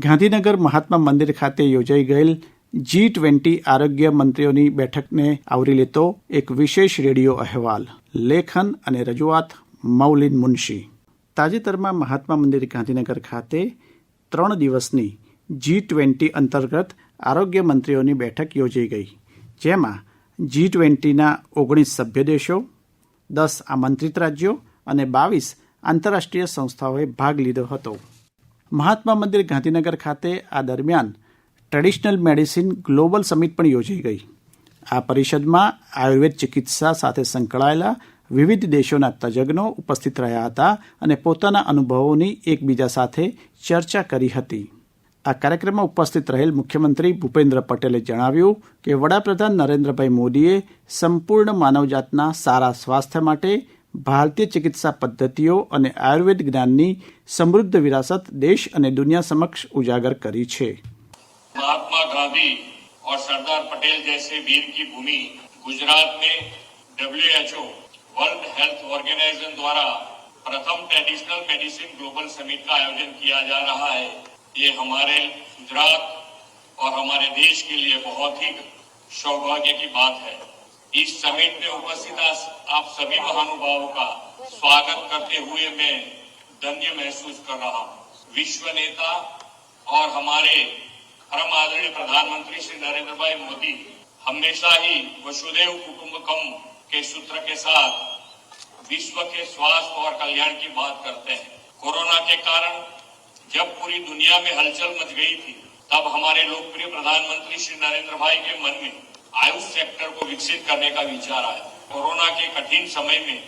ગાંધીનગર મહાત્મા મંદિર ખાતે યોજાઈ ગયેલ G20 આરોગ્ય મંત્રીઓની બેઠકને આવરી લેતો એક વિશેષ રેડિયો અહેવાલ. લેખન અને રજૂઆત મૌલિન મુનશી. તાજેતરમાં મહાત્મા મંદિર ગાંધીનગર ખાતે 3 દિવસની G20 અંતર્ગત આરોગ્ય મંત્રીઓની બેઠક યોજાઈ ગઈ, જેમાં G20ના 19 સભ્ય દેશો, 10 આમંત્રિત રાજ્યો અને 22 આંતરરાષ્ટ્રીય સંસ્થાઓએ ભાગ લીધો હતો. મહાત્મા મંદિર ગાંધીનગર ખાતે આ દરમિયાન ટ્રેડિશનલ મેડિસિન ગ્લોબલ સમિટ પણ યોજાઈ ગઈ. આ પરિષદમાં આયુર્વેદ ચિકિત્સા સાથે સંકળાયેલા વિવિધ દેશોના તજજ્ઞો ઉપસ્થિત રહ્યા હતા અને પોતાના અનુભવોની એકબીજા સાથે ચર્ચા કરી હતી. આ કાર્યક્રમમાં ઉપસ્થિત રહેલ મુખ્યમંત્રી ભૂપેન્દ્ર પટેલે જણાવ્યું કે વડાપ્રધાન નરેન્દ્રભાઈ મોદીએ સંપૂર્ણ માનવજાતના સારા સ્વાસ્થ્ય માટે ભારતીય ચિકિત્સા પદ્ધતિઓ અને આયુર્વેદ જ્ઞાનની સમૃદ્ધ વિરાસત દેશ અને દુનિયા સમક્ષ ઉજાગર કરી છે. महात्मा गांधी और सरदार पटेल जैसे वीर की भूमि गुजरात में WHO वर्ल्ड हेल्थ ऑर्गेनाइजेशन द्वारा प्रथम ट्रेडिशनल मेडिसिन ग्लोबल समिट का आयोजन किया जा रहा है. ये हमारे गुजरात और हमारे देश के लिए बहुत ही सौभाग्य की बात है. इस समिट में उपस्थित आप सभी महानुभावों का स्वागत करते हुए मैं धन्य महसूस कर रहा हूँ. विश्व नेता और हमारे परम आदरणीय प्रधानमंत्री श्री नरेंद्र भाई मोदी हमेशा ही वसुधैव कुटुंबकम के सूत्र के साथ विश्व के स्वास्थ्य और कल्याण की बात करते हैं. कोरोना के कारण जब पूरी दुनिया में हलचल मच गई थी, तब हमारे लोकप्रिय प्रधानमंत्री श्री नरेंद्र भाई के मन में आयुष सेक्टर को विकसित करने का विचार आया. कोरोना के कठिन समय में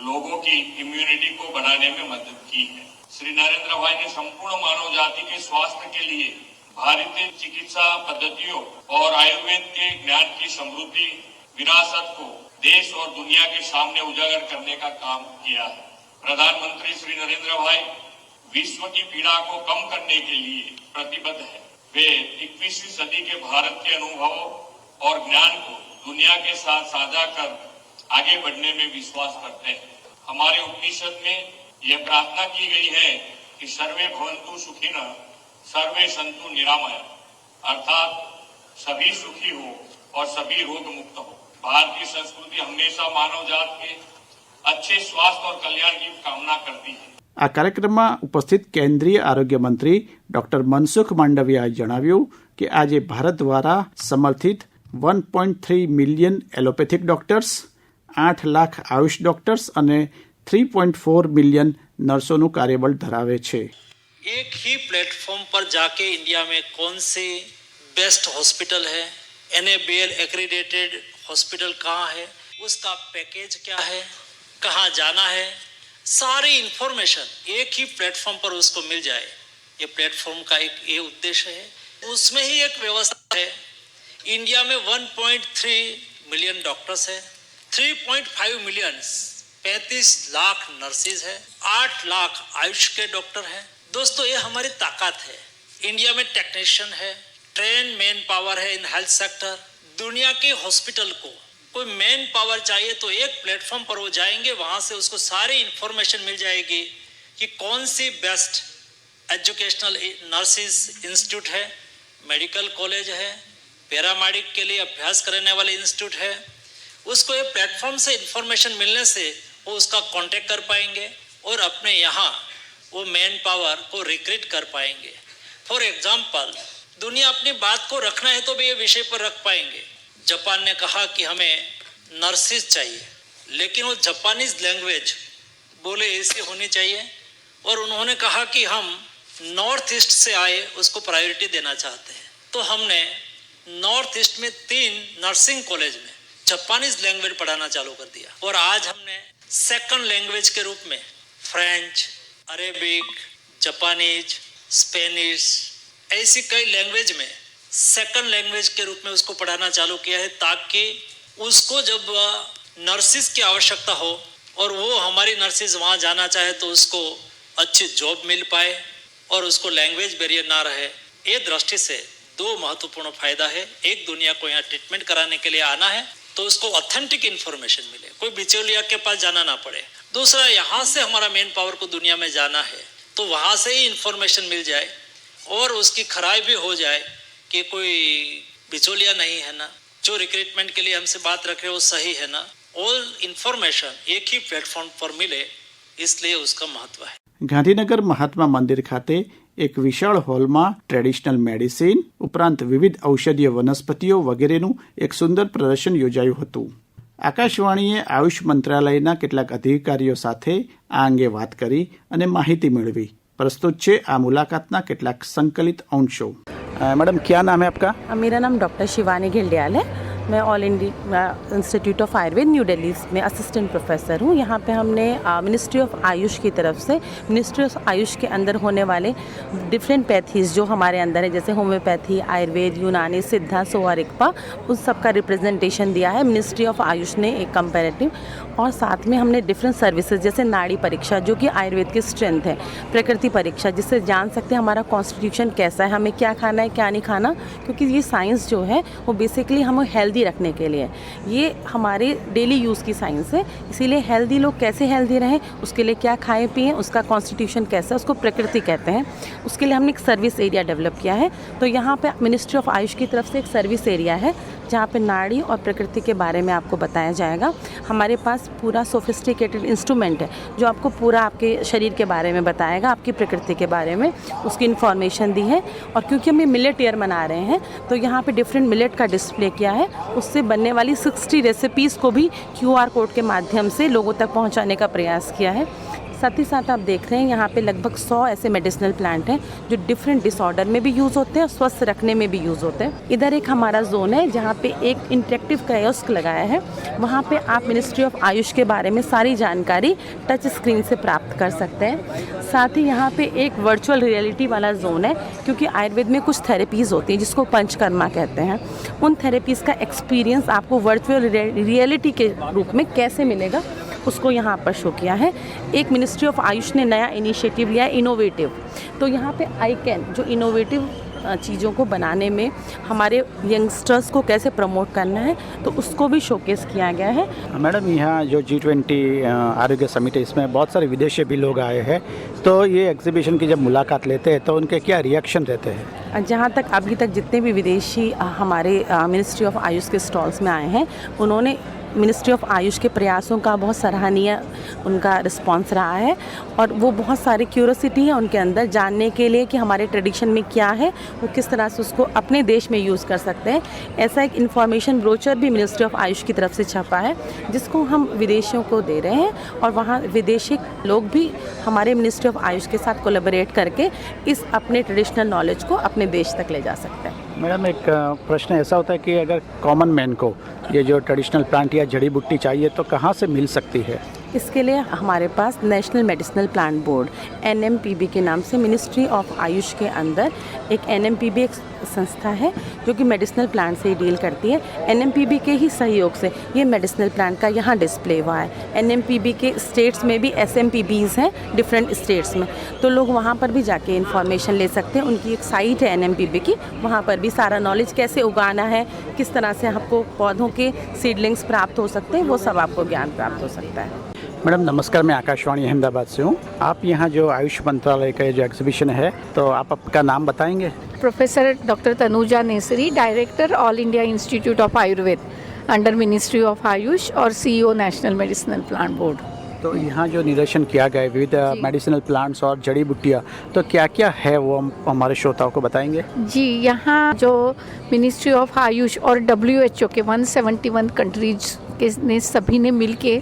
लोगों की इम्यूनिटी को बढ़ाने में मदद की है. श्री नरेंद्र भाई ने संपूर्ण मानव जाति के स्वास्थ्य के लिए भारतीय चिकित्सा पद्धतियों और आयुर्वेद के ज्ञान की समृद्धि विरासत को देश और दुनिया के सामने उजागर करने का काम किया है. प्रधानमंत्री श्री नरेंद्र भाई विश्व की पीड़ा को कम करने के लिए प्रतिबद्ध है. वे 21वीं सदी के भारत के अनुभवों और ज्ञान को दुनिया के साथ साझा कर आगे बढ़ने में विश्वास करते हैं. हमारे उपनिषद में यह प्रार्थना की गई है कि सर्वे भवन्तु सुखिनः सर्वे संतु निरामय, अर्थात सभी सुखी हो और सभी रोग मुक्त हो. भारतीय संस्कृति हमेशा मानव जात के अच्छे स्वास्थ्य और कल्याण की कामना करती है. આ કાર્યક્રમમાં ઉપસ્થિત કેન્દ્રીય આરોગ્ય મંત્રી ડોક્ટર મનસુખ માંડવિયાએ જણાવ્યું કે આજે ભારત દ્વારા સમર્થિત 1.3 million allopathic doctors, 8 lakh Ayush doctors અને 3.4 મિલિયન નર્સોનું કાર્યબળ ધરાવે છે. एक ही प्लेटफॉर्म पर जाके इंडिया में कौन से बेस्ट हॉस्पिटल है, NABL एक्रीडेटेड हॉस्पिटल कहाँ है, उसका पैकेज क्या है, कहाँ जाना है, सारी इंफॉर्मेशन एक ही प्लेटफॉर्म पर उसको मिल जाए. ये प्लेटफॉर्म का एक ये उद्देश्य है. उसमें ही एक व्यवस्था है. इंडिया में 1.3 मिलियन डॉक्टर्स है, 3.5 मिलियन 35 लाख नर्सेज है, 8 लाख आयुष के डॉक्टर हैं. दोस्तों, ये हमारी ताकत है. इंडिया में टेक्नीशियन है, ट्रेन मैन पावर है इन हेल्थ सेक्टर. दुनिया के हॉस्पिटल को कोई मैन पावर चाहिए तो एक प्लेटफॉर्म पर वो जाएंगे, वहाँ से उसको सारी इंफॉर्मेशन मिल जाएगी कि कौन सी बेस्ट एजुकेशनल नर्सिस इंस्टीट्यूट है, मेडिकल कॉलेज है, पैरामेडिक के लिए अभ्यास करने वाले इंस्टीट्यूट है. उसको ये प्लेटफॉर्म से इंफॉर्मेशन मिलने से वो उसका कांटेक्ट कर पाएंगे और अपने यहाँ वो मैन पावर को रिक्रूट कर पाएंगे. फॉर एग्जाम्पल, दुनिया अपनी बात को रखना है तो भी ये विषय पर रख पाएंगे. जापान ने कहा कि हमें नर्सिस चाहिए, लेकिन वो जापानीज लैंग्वेज बोले ऐसी होनी चाहिए. और उन्होंने कहा कि हम नॉर्थ ईस्ट से आए, उसको प्रायोरिटी देना चाहते हैं. तो हमने नॉर्थ ईस्ट में 3 नर्सिंग कॉलेज में जापानीज लैंग्वेज पढ़ाना चालू कर दिया. और आज हमने सेकंड लैंग्वेज के रूप में फ्रेंच, अरेबिक, जापानीज, स्पेनिश ऐसी कई लैंग्वेज में सेकंड लैंग्वेज के रूप में उसको पढ़ाना चालू किया है, ताकि उसको जब नर्सिस की आवश्यकता हो और वो हमारी नर्सिस वहाँ जाना चाहे तो उसको अच्छी जॉब मिल पाए और उसको लैंग्वेज बैरियर ना रहे. ये दृष्टि से 2 महत्वपूर्ण फायदा है. एक, दुनिया को यहाँ ट्रीटमेंट कराने के लिए आना है तो उसको ऑथेंटिक इन्फॉर्मेशन मिले, कोई बिचौलिया के पास जाना ना पड़े. दूसरा, यहाँ से हमारा मेन पावर को दुनिया में जाना है तो वहाँ से ही इन्फॉर्मेशन मिल जाए और उसकी खराई भी हो जाए कि कोई बिचौलिया नहीं है ना, जो रिक्रूटमेंट के लिए हमसे बात रख रहे हैं वो सही है ना, ऑल इंफॉर्मेशन एक ही प्लेटफॉर्म पर मिले, इसलिए उसका महत्व है। ગાંધીનગર મહાત્મા મંદિર ખાતે એક વિશાળ હોલમાં ટ્રેડિશનલ મેડિસિન ઉપરાંત વિવિધ ઔષધીય વનસ્પતિઓ વગેરેનું એક સુંદર પ્રદર્શન યોજાયું હતું. આકાશવાણીએ આયુષ મંત્રાલયના કેટલાક અધિકારીઓ સાથે આ અંગે વાત કરી અને માહિતી મેળવી. પ્રસ્તુત છે આ મુલાકાતના કેટલાક સંકલિત અંશો. मैडम क्या नाम है आपका? मेरा नाम डॉक्टर शिवानी घिल्डियाल है। मैं all India institute of Ayurveda new Delhi में असिस्टेंट प्रोफेसर हूँ। यहाँ पे हमने मिनिस्ट्री ऑफ आयुष की तरफ से मिनिस्ट्री ऑफ आयुष के अंदर होने वाले डिफरेंट पैथीज जो हमारे अंदर है, जैसे होम्योपैथी, आयुर्वेद, यूनानी, सिद्धा, सोवा, रिक्पा, उन सब का रिप्रेजेंटेशन दिया है मिनिस्ट्री ऑफ आयुष ने एक कंपैरेटिव। और साथ में हमने डिफरेंट सर्विसेज जैसे नाड़ी परीक्षा जो कि आयुर्वेद की स्ट्रेंथ है, प्रकृति परीक्षा जिससे जान सकते हैं हमारा कॉन्स्टिट्यूशन कैसा है, हमें क्या खाना है क्या नहीं खाना, क्योंकि ये साइंस जो है वो बेसिकली हमें हेल्दी रखने के लिए, ये हमारे डेली यूज़ की साइंस है। इसीलिए हेल्दी लोग कैसे हेल्दी रहें उसके लिए क्या खाएं पिएं, उसका कॉन्स्टिट्यूशन कैसा है, उसको प्रकृति कहते हैं। उसके लिए हमने एक सर्विस एरिया डेवलप किया है। तो यहाँ पे मिनिस्ट्री ऑफ आयुष की तरफ से एक सर्विस एरिया है जहाँ पे नाड़ी और प्रकृति के बारे में आपको बताया जाएगा। हमारे पास पूरा सोफिस्टिकेटेड इंस्ट्रूमेंट है जो आपको पूरा आपके शरीर के बारे में बताएगा, आपकी प्रकृति के बारे में उसकी इन्फॉर्मेशन दी है। और क्योंकि हम ये मिलेट ईयर मना रहे हैं तो यहाँ पे डिफरेंट मिलेट का डिस्प्ले किया है, उससे बनने वाली 60 रेसिपीज़ को भी QR कोड के माध्यम से लोगों तक पहुँचाने का प्रयास किया है। साथ ही साथ आप देख रहे हैं यहाँ पे लगभग 100 ऐसे मेडिसिनल प्लांट हैं जो डिफरेंट डिसऑर्डर में भी यूज़ होते हैं और स्वस्थ रखने में भी यूज़ होते हैं। इधर एक हमारा जोन है जहाँ पे एक इंटरेक्टिव कियोस्क लगाया है, वहाँ पे आप मिनिस्ट्री ऑफ आयुष के बारे में सारी जानकारी टच स्क्रीन से प्राप्त कर सकते हैं। साथ ही यहाँ पे एक वर्चुअल रियलिटी वाला जोन है, क्योंकि आयुर्वेद में कुछ थेरेपीज़ होती हैं जिसको पंचकर्मा कहते हैं। उन थेरेपीज़ का एक्सपीरियंस आपको वर्चुअल रियलिटी के रूप में कैसे मिलेगा उसको यहाँ पर शो किया है। एक मिनिस्ट्री ऑफ आयुष ने नया इनिशिएटिव लिया है इनोवेटिव, तो यहाँ पे आईकैन जो इनोवेटिव चीज़ों को बनाने में हमारे यंगस्टर्स को कैसे प्रमोट करना है तो उसको भी शोकेस किया गया है। मैडम यहाँ जो G20 आरोग्य समिट है इसमें बहुत सारे विदेशी भी लोग आए हैं, तो ये एग्जीबिशन की जब मुलाकात लेते हैं तो उनके क्या रिएक्शन रहते हैं? जहाँ तक अभी तक जितने भी विदेशी हमारे मिनिस्ट्री ऑफ आयुष के स्टॉल्स में आए हैं उन्होंने मिनिस्ट्री ऑफ आयुष के प्रयासों का बहुत सराहनीय उनका रिस्पांस रहा है और वो बहुत सारी क्यूरोसिटी है उनके अंदर जानने के लिए कि हमारे ट्रेडिशन में क्या है, वो किस तरह से उसको अपने देश में यूज़ कर सकते हैं। ऐसा एक इन्फॉर्मेशन ब्रोचर भी मिनिस्ट्री ऑफ आयुष की तरफ से छपा है जिसको हम विदेशियों को दे रहे हैं और वहाँ विदेशी लोग भी हमारे मिनिस्ट्री ऑफ आयुष के साथ कोलैबोरेट करके इस अपने ट्रेडिशनल नॉलेज को अपने देश तक ले जा सकते हैं। मैडम एक प्रश्न ऐसा होता है कि अगर कॉमन मैन को ये जो ट्रेडिशनल प्लांट या जड़ी बूटी चाहिए तो कहाँ से मिल सकती है? इसके लिए हमारे पास national medicinal plant board NMPB के नाम से मिनिस्ट्री ऑफ आयुष के अंदर एक NMPB एक संस्था है जो कि मेडिसिनल प्लांट से ही डील करती है। NMPB के ही सहयोग से ये मेडिसिनल प्लांट का यहाँ डिस्प्ले हुआ है। NMPB के स्टेट्स में भी SMPBs हैं डिफरेंट स्टेट्स में, तो लोग वहाँ पर भी जाके इन्फॉर्मेशन ले सकते हैं। उनकी एक साइट है NMPB की, वहाँ पर भी सारा नॉलेज कैसे उगाना है, किस तरह से आपको पौधों के सीडलिंग्स प्राप्त हो सकते हैं, वो सब आपको ज्ञान प्राप्त हो सकता है। मैडम नमस्कार, मैं आकाशवाणी अहमदाबाद से हूँ। आप यहाँ जो आयुष मंत्रालय का जो एग्जीबिशन है तो आप आपका नाम बताएंगे? Professor doctor Tanuja necessary, director all India institute of Ayurveda under ministry of Ayush और CEO national medicinal plant board. तो यहाँ जो निदर्शन किया गया है विविध मेडिसिनल प्लांट्स और जड़ी बूटियाँ, तो क्या क्या है वो हम हमारे श्रोताओं को बताएंगे? जी, यहाँ जो मिनिस्ट्री ऑफ आयुष और WHO के 171 कंट्रीज के ने सभी ने मिलके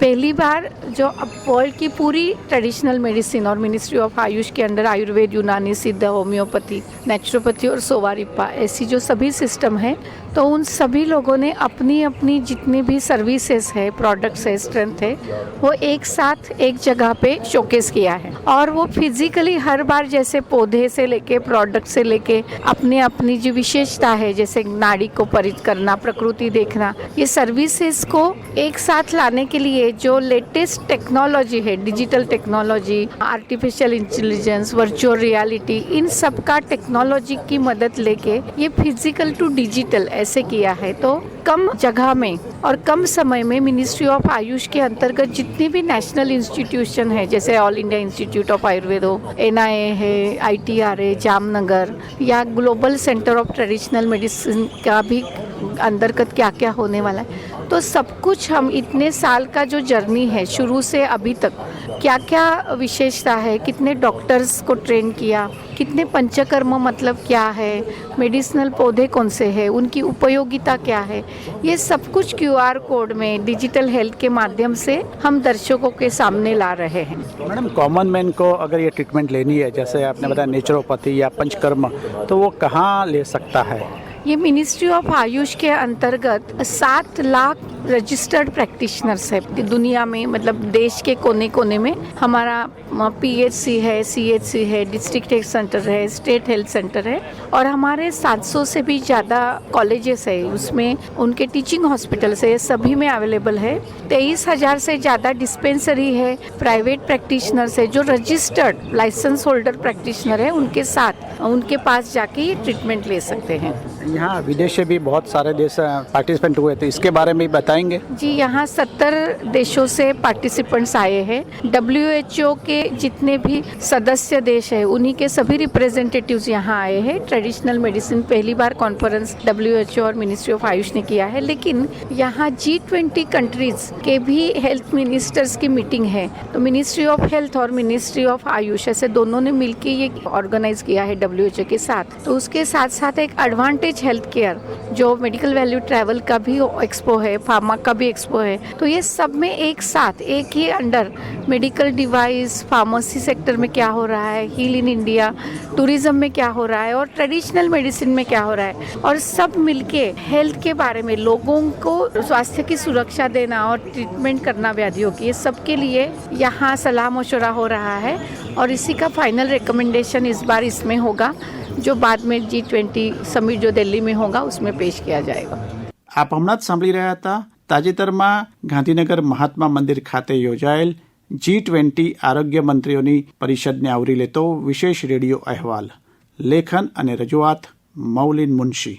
पहली बार जो अब वर्ल्ड की पूरी ट्रेडिशनल मेडिसिन और मिनिस्ट्री ऑफ आयुष के अंडर आयुर्वेद, यूनानी, सिद्ध, होम्योपैथी, नेचुरोपैथी और सोवा रिक्पा ऐसी जो सभी सिस्टम है, तो उन सभी लोगों ने अपनी अपनी जितनी भी सर्विसेज है, प्रोडक्ट्स है, स्ट्रेंथ है, वो एक साथ एक जगह पे शोकेस किया है। और वो फिजिकली हर बार जैसे पौधे से लेके प्रोडक्ट से लेके अपनी अपनी जो विशेषता है, जैसे नाड़ी को परित करना, प्रकृति देखना, ये सर्विसेज को एक साथ लाने के लिए जो लेटेस्ट टेक्नोलॉजी है, digital technology, artificial intelligence, virtual reality, इन सब का टेक्नोलॉजी की मदद लेके ये फिजिकल टू डिजिटल ऐसे किया है। तो कम जगह में और कम समय में मिनिस्ट्री ऑफ आयुष के अंतर्गत जितने भी नेशनल इंस्टीट्यूशन है, जैसे all India institute of Ayurveda हो, NIA है, ITR है जामनगर, या global centre of traditional medicine का भी अंतर्गत क्या क्या होने वाला है, तो सब कुछ हम इतने साल का जो जर्नी है शुरू से अभी तक क्या क्या विशेषता है, कितने डॉक्टर्स को ट्रेन किया, कितने पंचकर्म मतलब क्या है, मेडिसिनल पौधे कौन से हैं, उनकी उपयोगिता क्या है, ये सब कुछ QR कोड में डिजिटल हेल्थ के माध्यम से हम दर्शकों के सामने ला रहे हैं। मैडम, कॉमन मैन को अगर ये ट्रीटमेंट लेनी है, जैसे आपने बताया नेचुरोपैथी या पंचकर्म, तो वो कहाँ ले सकता है? ये मिनिस्ट्री ऑफ आयुष के अंतर्गत 7 लाख रजिस्टर्ड प्रैक्टिशनर्स है दुनिया में, मतलब देश के कोने कोने में। हमारा PHC है, CHC है, डिस्ट्रिक्ट हेल्थ सेंटर है, स्टेट हेल्थ सेंटर है, और हमारे 700 से भी ज़्यादा कॉलेजेस है, उसमें उनके टीचिंग हॉस्पिटल्स है, सभी में अवेलेबल है। 23,000 से ज़्यादा डिस्पेंसरी है, प्राइवेट प्रैक्टिशनर्स है जो रजिस्टर्ड लाइसेंस होल्डर प्रैक्टिशनर है, उनके साथ उनके पास जाके ये ट्रीटमेंट ले सकते हैं। यहाँ विदेश से भी बहुत सारे देश पार्टिसिपेंट हुए थे, इसके बारे में बताएंगे? जी, यहाँ 70 देशों से पार्टिसिपेंट्स आए हैं। WHO के जितने भी सदस्य देश है उन्हीं के सभी रिप्रेजेंटेटिव्स यहाँ आए हैं। ट्रेडिशनल मेडिसिन पहली बार कॉन्फ्रेंस WHO और मिनिस्ट्री ऑफ आयुष ने किया है, लेकिन यहाँ G20 कंट्रीज के भी हेल्थ मिनिस्टर्स की मीटिंग है, तो मिनिस्ट्री ऑफ हेल्थ और मिनिस्ट्री ऑफ आयुष ऐसे दोनों ने मिलकर ये ऑर्गेनाइज किया है WHO के साथ। तो उसके साथ साथ एक एडवांटेज हेल्थ केयर जो मेडिकल वैल्यू ट्रैवल का भी एक्सपो है, फार्मा का भी एक्सपो है, तो ये सब में एक साथ एक ही under medical device, pharmacy sector में क्या हो रहा है, हील इन इंडिया, टूरिज्म में क्या हो रहा है, और ट्रेडिशनल मेडिसिन में क्या हो रहा है, और सब मिलके हेल्थ के बारे में लोगों को स्वास्थ्य की सुरक्षा देना और ट्रीटमेंट करना व्याधियों की, ये सब के लिए यहाँ सलाह मशवरा हो रहा है। और इसी का फाइनल रिकमेंडेशन इस बार इसमें होगा, जो बाद में G20 समिट जो दिल्ली में होगा उसमें पेश किया जाएगा। આપ હમણાં જ સાંભળી રહ્યા હતા તાજેતરમાં ગાંધીનગર મહાત્મા મંદિર ખાતે યોજાયેલ G20 આરોગ્ય મંત્રીઓની પરિષદને આવરી લેતો વિશેષ રેડિયો અહેવાલ. લેખન અને રજૂઆત મૌલિન મુનશી.